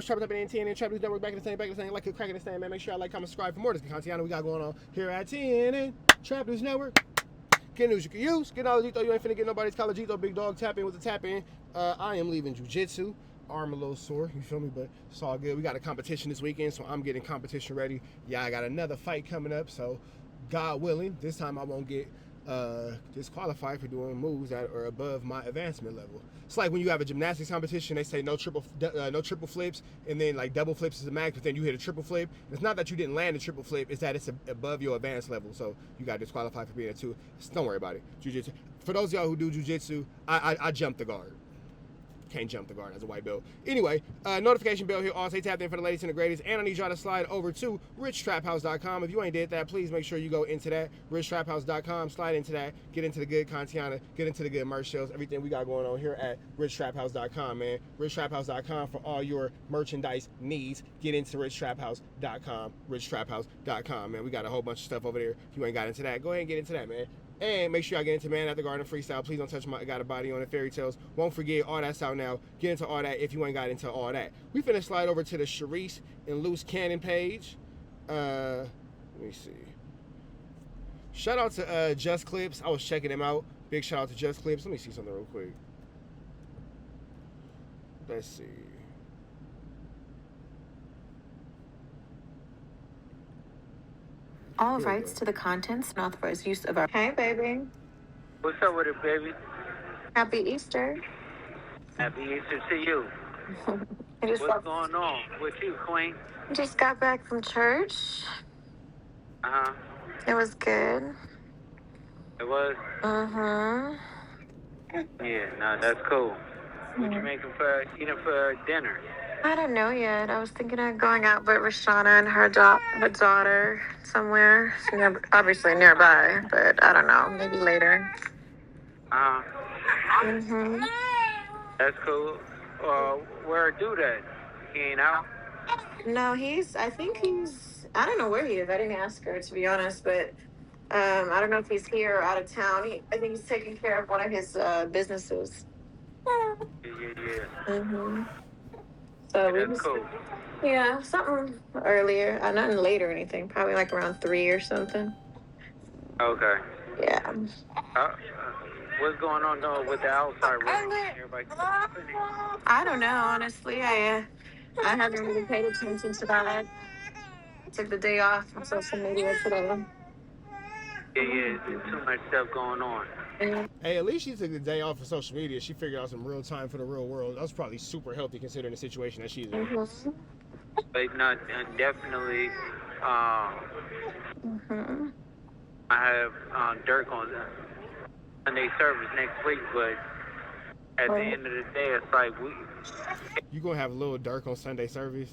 Trap up in TNN, Trap News Network, back in the same, like a crack in the same, man. Make sure I like, comment, subscribe for more of this content we got going on here at TNN, Trap News Network. Get news you can use. Get knowledge you thought you ain't finna get nobody's college. Big dog, tap in with the tap in. I am leaving jiu-jitsu. Arm a little sore, you feel me? But it's all good. We got a competition this weekend, so I'm getting competition ready. Yeah, I got another fight coming up, so God willing, this time I won't get disqualified for doing moves that are above my advancement level. It's like when you have a gymnastics competition, they say no triple flips, and then like double flips is the max, but then you hit a triple flip. It's not that you didn't land a triple flip, it's that it's above your advanced level, so you got disqualified for being a two. Don't worry about it. Jiu-jitsu. For those of y'all who do jiu-jitsu, I jumped the guard. Can't jump the guard as a white belt. Anyway, notification bell here. Also, stay tapped in for the latest and the greatest. And I need y'all to slide over to richtraphouse.com. If you ain't did that, please make sure you go into that. richtraphouse.com. Slide into that. Get into the good content. Get into the good merch sales. Everything we got going on here at richtraphouse.com, man. richtraphouse.com for all your merchandise needs. Get into richtraphouse.com. richtraphouse.com, man. We got a whole bunch of stuff over there. If you ain't got into that, go ahead and get into that, man. And make sure y'all get into Man at the Garden Freestyle. Please don't touch my Got a Body on it. Fairy Tales. Won't forget, all that's out now. Get into all that if you ain't got into all that. We finna slide over to the Sharice and Luce Cannon page. Let me see. Shout out to Just Clips. I was checking them out. Big shout out to Just Clips. Let me see something real quick. Let's see. All rights to the contents and authorized use of our... Hey, baby. What's up with it, baby? Happy Easter. Happy Easter to you. What's going on with you, Queen? Just got back from church. Uh-huh. It was good. It was? Uh-huh. Yeah, no, that's cool. What you making for eating for dinner? I don't know yet. I was thinking of going out with Rashana and her daughter somewhere. Obviously nearby, but I don't know. Maybe later. Mm-hmm. That's cool. Where do that? He ain't out? No, I don't know where he is. I didn't ask her, to be honest, but I don't know if he's here or out of town. I think he's taking care of one of his businesses. Yeah. Mm-hmm. So that's cool. Yeah, something earlier. Nothing late or anything. Probably like around 3 or something. Okay. Yeah. What's going on though with the outside world? Everybody. I don't know, honestly. I haven't really paid attention to that. I took the day off from social media today. Yeah, there's too much stuff going on. Hey, at least she took the day off of social media. She figured out some real time for the real world. That was probably super healthy considering the situation that she's in. Mm-hmm. But not definitely. Mm-hmm. I have Dirk on Sunday service next week, but at the end of the day, it's like You gonna have Lil Durk on Sunday service?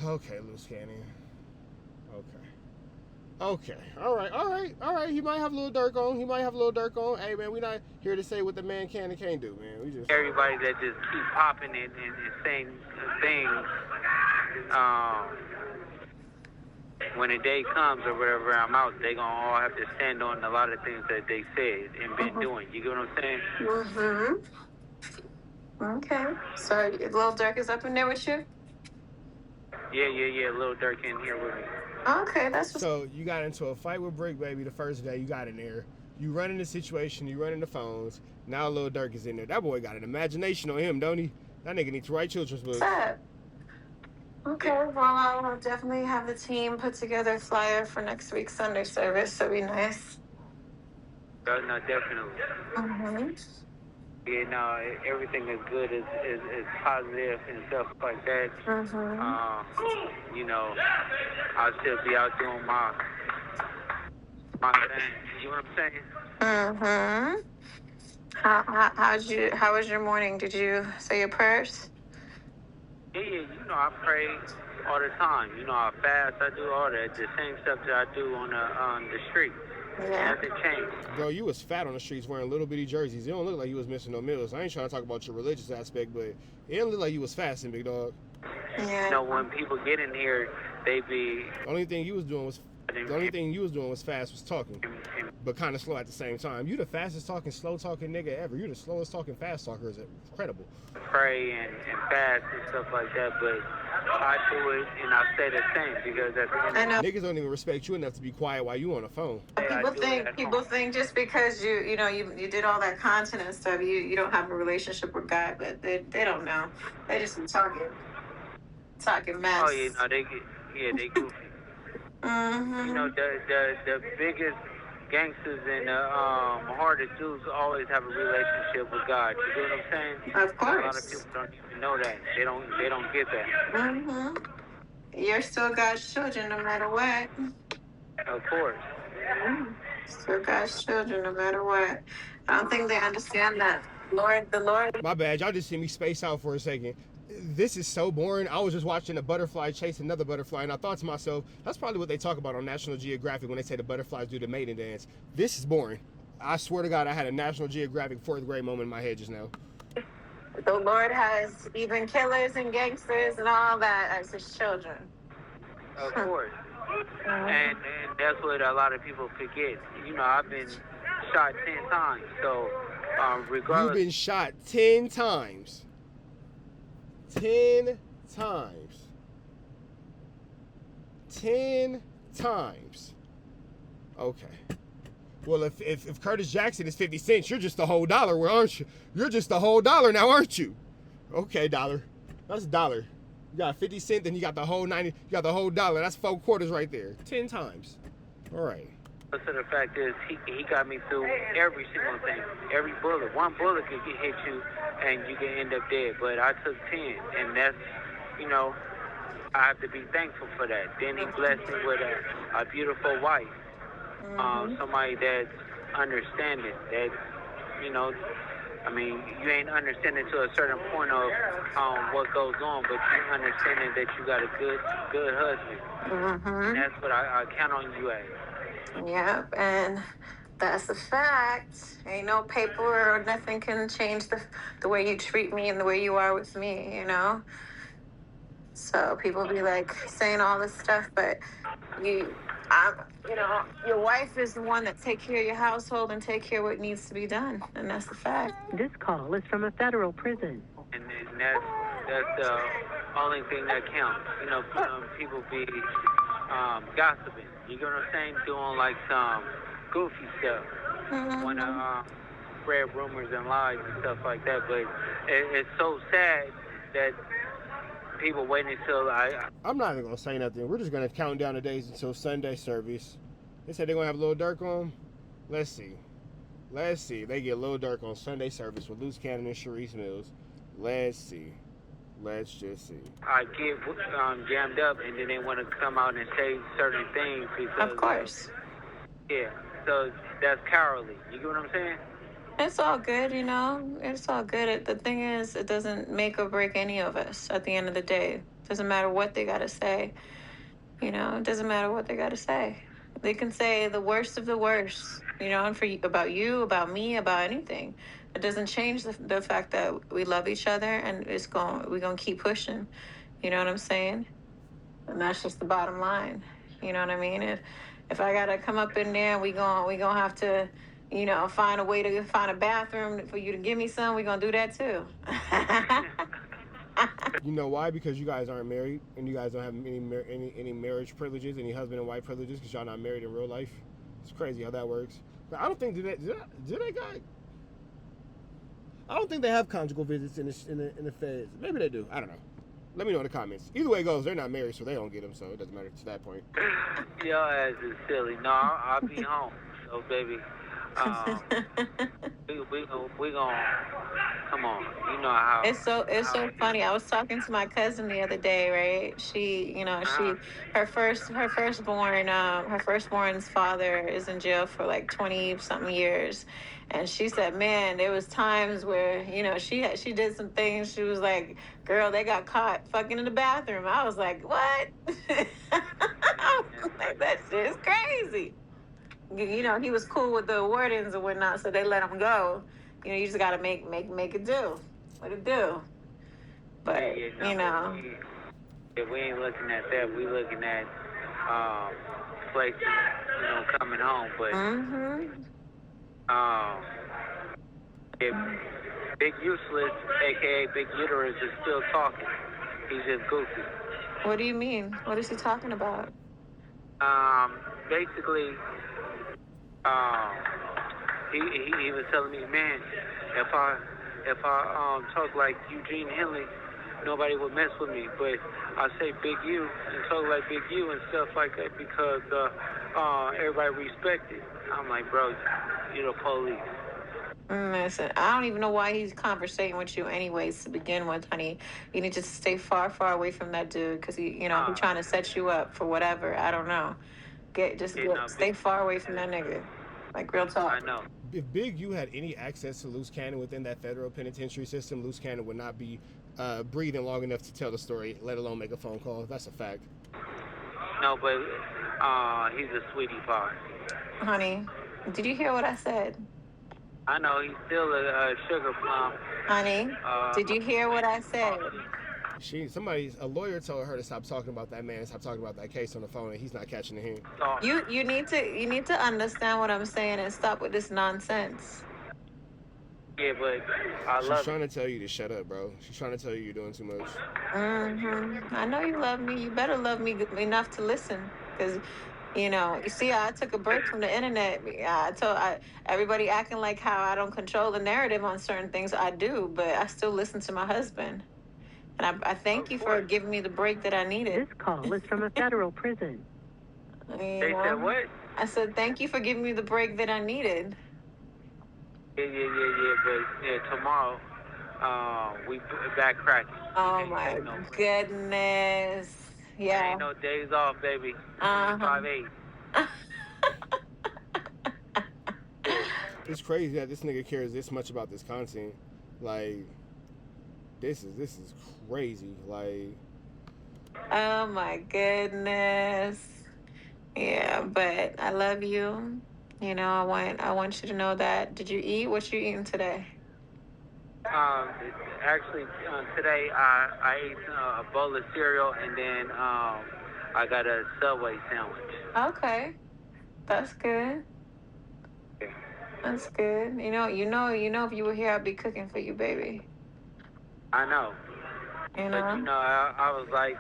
Okay, Luce Cannon. Okay. All right. He might have a little Durk on. Hey, man, we not here to say what the man can and can't do, man. We just... Everybody that just keep popping and saying things, when the day comes or whatever I'm out, they gonna all have to stand on a lot of things that they said and been doing. You get what I'm saying? Mm-hmm. Okay. So, Lil Durk is up in there with you? Yeah. Lil Durk in here with me. Okay, that's so you got into a fight with Brick Baby the first day you got in there. You running the situation, you running the phones. Now Lil Durk is in there. That boy got an imagination on him, don't he? That nigga needs to write children's books. What's up? Okay, well, I'll definitely have the team put together a flyer for next week's Sunday service. So be nice. No, definitely. Mm-hmm. Yeah, no, everything is good, is positive and stuff like that. Mm-hmm. You know, I'll still be out doing my thing. You know what I'm saying? Mm-hmm. How was your morning? Did you say your prayers? Yeah, you know, I pray all the time. You know, I fast, I do all that. The same stuff that I do on the street. Yeah. Nothing changed. Bro, you was fat on the streets wearing little bitty jerseys. You don't look like you was missing no meals. I ain't trying to talk about your religious aspect, but it didn't look like you was fasting, big dog. Yeah. You know, when people get in here, they be... The only thing you was doing was The only thing you was doing was fast was talking, but kind of slow at the same time. You the fastest talking, slow talking nigga ever. You the slowest talking, fast talker. Is incredible. Pray and fast and stuff like that, but I do it and I stay the same because at the end of niggas don't even respect you enough to be quiet while you on the phone. People think just because you did all that content and stuff, you don't have a relationship with God, but they don't know. They just be talking mess. Oh yeah, no, they goofy. Mm-hmm. You know, the biggest gangsters and the hardest dudes always have a relationship with God. You know what I'm saying? Of course. A lot of people don't even know that. They don't get that. Mm-hmm. You're still God's children no matter what. Of course. Mm-hmm. Still God's children no matter what. I don't think they understand that. The Lord. My bad, y'all just see me space out for a second. This is so boring. I was just watching a butterfly chase another butterfly, and I thought to myself, that's probably what they talk about on National Geographic when they say the butterflies do the mating dance. This is boring. I swear to God, I had a National Geographic 4th grade moment in my head just now. The Lord has even killers and gangsters and all that as his children. Of course. And that's what a lot of people forget. You know, I've been shot 10 times, so regardless. You've been shot 10 times. 10 times. 10 times. Okay. Well, if Curtis Jackson is 50 cents, you're just the whole dollar, aren't you? You're just the whole dollar now, aren't you? Okay, dollar. That's a dollar. You got 50 cents, then you got the whole 90. You got the whole dollar. That's 4 quarters right there. 10 times. All right. So the fact is, he got me through every single thing, every bullet. One bullet could hit you, and you can end up dead. But I took 10, and that's, you know, I have to be thankful for that. Then he blessed me with a beautiful wife, somebody that's understanding. That, you know, I mean, you ain't understanding to a certain point of what goes on, but you understanding that you got a good husband. Mm-hmm. And that's what I count on you as. Yep, and that's a fact. Ain't no paper or nothing can change the way you treat me and the way you are with me, you know? So people be like saying all this stuff, but you know, your wife is the one that take care of your household and take care of what needs to be done, and that's the fact. This call is from a federal prison. And that's the only thing that counts. You know, people be gossiping. You know what I'm saying? Doing like some goofy stuff. Want to spread rumors and lies and stuff like that. But it's so sad that people waiting until I'm not even going to say nothing. We're just going to count down the days until Sunday service. They said they're going to have Lil Durk on. Let's see. They get Lil Durk on Sunday service with Luce Cannon and Sharice Mills. Let's see. Let's just see. I get jammed up, and then they want to come out and say certain things because. Of course. Yeah. So that's cowardly. You get what I'm saying? It's all good, you know. It's all good. The thing is, it doesn't make or break any of us at the end of the day. It doesn't matter what they got to say. You know, it doesn't matter what they got to say. They can say the worst of the worst, you know, and about you, about me, about anything. It doesn't change the fact that we love each other, and we're going to keep pushing. You know what I'm saying? And that's just the bottom line. You know what I mean? If I got to come up in there, we going to have to, you know, find a way to find a bathroom for you to give me some. We're going to do that too. You know why? Because you guys aren't married, and you guys don't have any marriage privileges, any husband and wife privileges, because y'all not married in real life. It's crazy how that works. But I don't think I don't think they have conjugal visits in the feds. Maybe they do. I don't know. Let me know in the comments. Either way it goes, they're not married, so they don't get them, so it doesn't matter to that point. Your ass is silly. No, I'll be home. So, baby, we gonna come on. You know how. It's so funny. I was talking to my cousin the other day, right? She, you know, her firstborn's father is in jail for like 20 something years. And she said, man, there was times where, you know, she did some things. She was like, girl, they got caught fucking in the bathroom. I was like, what? I was like, that shit is crazy. You know, he was cool with the wardens and whatnot, so they let him go. You know, you just got to make it do what it do. But, you know. If we ain't looking at that, we looking at places, coming home. But if Big Useless, aka Big Uterus, is still talking, he's just goofy. What do you mean? What is he talking about? Basically, he was telling me, man, if I talk like Eugene Henley, nobody would mess with me. But I say Big U and talk like Big U and stuff like that because everybody respect it. I'm like, bro, you're the police. Listen, I don't even know why he's conversating with you anyways to begin with, honey. You need to stay far, far away from that dude because he's trying to set you up for whatever. I don't know. Stay far away from that nigga. Like, real talk. I know. If Big U had any access to Luce Cannon within that federal penitentiary system, Luce Cannon would not be breathing long enough to tell the story, let alone make a phone call. That's a fact. No, but he's a sweetie pie. Honey, did you hear what I said? I know, he's still a sugar plum. Honey, did you hear what I said? A lawyer told her to stop talking about that man and stop talking about that case on the phone, and he's not catching the hint. You need to understand what I'm saying and stop with this nonsense. Yeah, but She's trying to tell you to shut up, bro. She's trying to tell you you're doing too much. I know you love me. You better love me enough to listen, because you see, I took a break from the internet. I told everybody acting like how I don't control the narrative on certain things. I do, but I still listen to my husband. And I thank you for giving me the break that I needed. This call is from a federal prison. They said what? I said, thank you for giving me the break that I needed. Yeah. But tomorrow, we back cracking. Oh, my goodness. Yeah. Ain't no days off, baby. 5-8. It's crazy that this nigga cares this much about this content. Like, this is crazy. Like, oh my goodness. Yeah, but I love you. I want you to know that. Did you eat? What you eating today? Actually, today I ate a bowl of cereal and then I got a Subway sandwich. Okay, that's good. Yeah. That's good. If you were here, I'd be cooking for you, baby. I know. But I was like,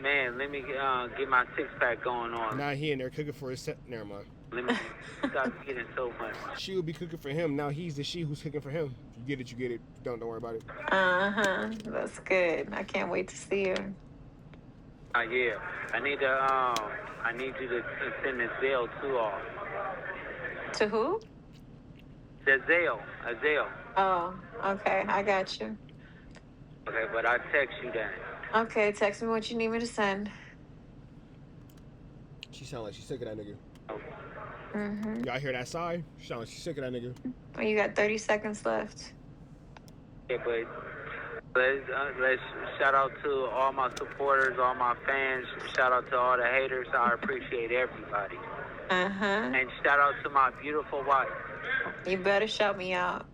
man, let me get my six-pack going on. now he in there cooking for his never mind. Let me stop eating so much. She will be cooking for him. Now he's the she who's cooking for him. You get it. Don't worry about it. That's good. I can't wait to see you. Yeah. I need you to send the Zelle too off. To who? The Zelle. A Zelle. Oh, okay. I got you. Okay, but I'll text you that. Okay, text me what you need me to send. She sound like she's sick of that nigga. Mm-hmm. Y'all hear that sigh? She sound like she's sick of that nigga. Well, you got 30 seconds left. Yeah, but let's shout out to all my supporters, all my fans. Shout out to all the haters. I appreciate everybody. And shout out to my beautiful wife. You better shout me out.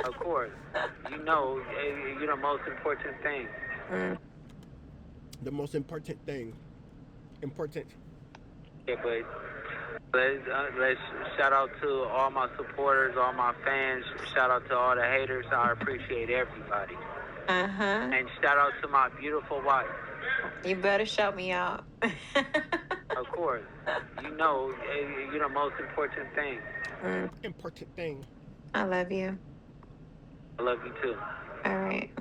Of course. You're the most important thing. The most important thing. Important. Yeah, but let's shout out to all my supporters, all my fans. Shout out to all the haters. I appreciate everybody. And shout out to my beautiful wife. You better shout me out. Of course. You're the most important thing. Important thing. I love you. I love you too. All right.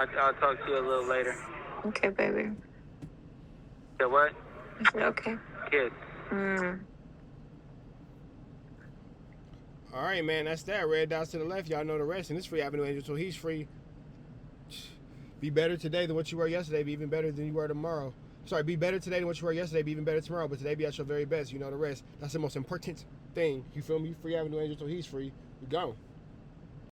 I'll talk to you a little later. Okay, baby. Yeah, what? I said okay. Kiss. All right, man. That's that. Red dots to the left. Y'all know the rest. And it's Free Avenue Angel, so he's free. Be better today than what you were yesterday. Be even better than you were tomorrow. Sorry, be better today than what you were yesterday. Be even better tomorrow. But today, be at your very best. You know the rest. That's the most important thing. You feel me? Free Avenue Angel, so he's free. We gone.